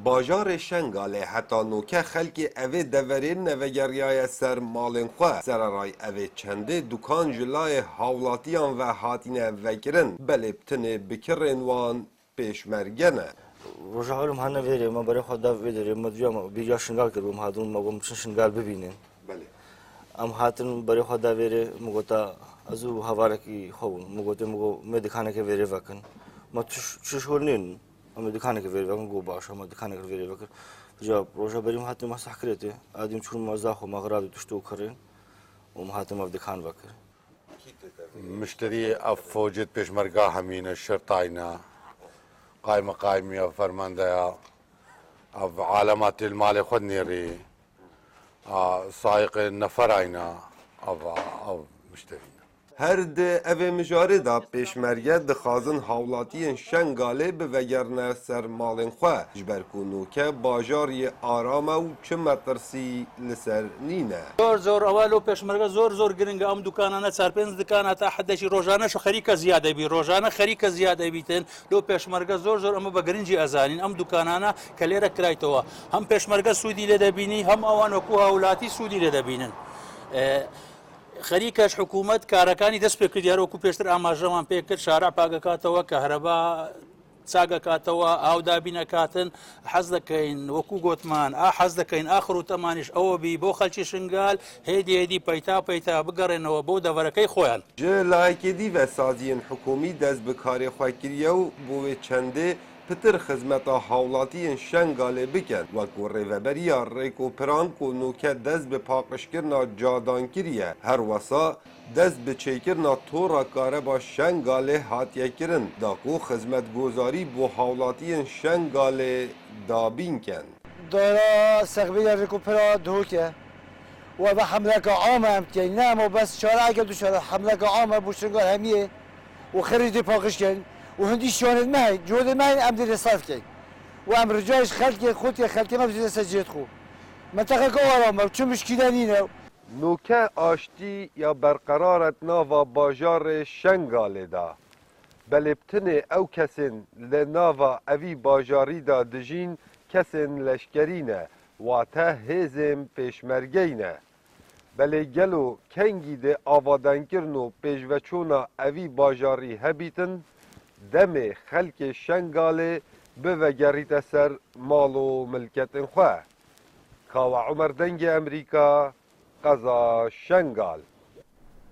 باجار شنگاله حتی نوکه خلکی اوه دورین نوگریای سر مالن خواه سرارای اوه چنده دکان جلای حولاتیان و هاتینه وگرن بلبتن بکرن وان پیشمرگنه. روزهایم هنر ویره ما برای خدا ویره ما بیا شنگال کردیم هاتون ما گم شنگال ببینیم. بله. ام هاتون برای خدا ویره مگوتا ازو هوارکی خون مگوته مگو مدخانه که ویره وکن ما چشورنین ما دخانه که ویره وکن گو باشه ما دخانه که ویره وکن جا روزا بریم هاتون ما سحکرته آدم چون مزاح و مغرب تشتو کرین و ما هاتون ما دخان وکر مشتري أفوجت بيشمرقا همين الشرطاينا قايمة فرماندا علامات المال خود نيري سائق النفراینا او مشترین هر ده اوه مجاره دا پیشمرگه دخوازن حولاتین شنگاله به وگرنه سر مالن خواه جبرکونو که باجاری آرامه و چه مترسی لسر نینه زور اولو پیشمرگه زور گرنگه ام دکانانه سرپنز دکانه تا حدشی روزانه شو خریک زیاده بی روزانه خریک زیاده بیتن لو پیشمرگه زور اما بگرنجی ازانین ام دکانانه کلیره کرایتوا هم پیشمرگه سودی لده بینی هم اوان وکو هولاتی سودی لده بینن خەریکەش حکوومەت کارەکانی دەست پێ کرد یارۆکو پێشتر ئاماژەمان پێ کرد شارع پاگەکاتەوە کەهرەبا چاگەکاتەوە ئاودابینەکاتن حەز دەکەین وەکو گوتمان حەز دەکەین ئاخر و تەمانیش ئەوە بی بۆ خەڵکی شنگال هێدی پەیتا بگەڕێنەوە بۆ دەڤەرەکەی خۆیان جه لایەکی دیڤە سازیین حکومی دەست بە کارێ خۆکریە و بۆ وێ چەندێ پتر خزمەتا هاوڵاتیین شنگالێ بکەن وەکو ڕێڤەبەریە ڕێک و پرانک و نوکە دەست بە پاقشکردنا جادانکریە هەروەسا دەست بە چێکردنا تۆڕە کارەبا شنگالێ هاتیەکردن داکو خزمەتگوزاری بۆ هاوڵاتیین شنگالێ دابینکەن دارا سەغبیە ڕێکوپرا دهوکە و بە حملەکە عامە ئەمتێن نامە بەس شارعەکە دووشارە حملەکە عامە بۆ شنگال هەمیە و خەریتی پاقشکردن وهندي شلون معي جود معي أمدي رصادك وأم رجايش خلك ما بزيد سجيت خو منطقة كوارا ما شو مشكلة نينا نوکه آشتی یا برقرارت ناوا باجار شنگاله دا بلبتن او کسین لناوا اوی باجاری دا دجین کسین لشکرینه و تا هزم پیشمرگینه بله گلو کنگی ده آوادنگرنو پیشوچونا اوی باجاری هبیتن دم خلک شنگاله به وگریت سر مال و ملکت خواه کاو عمر دنگ امریکا قضا شنگال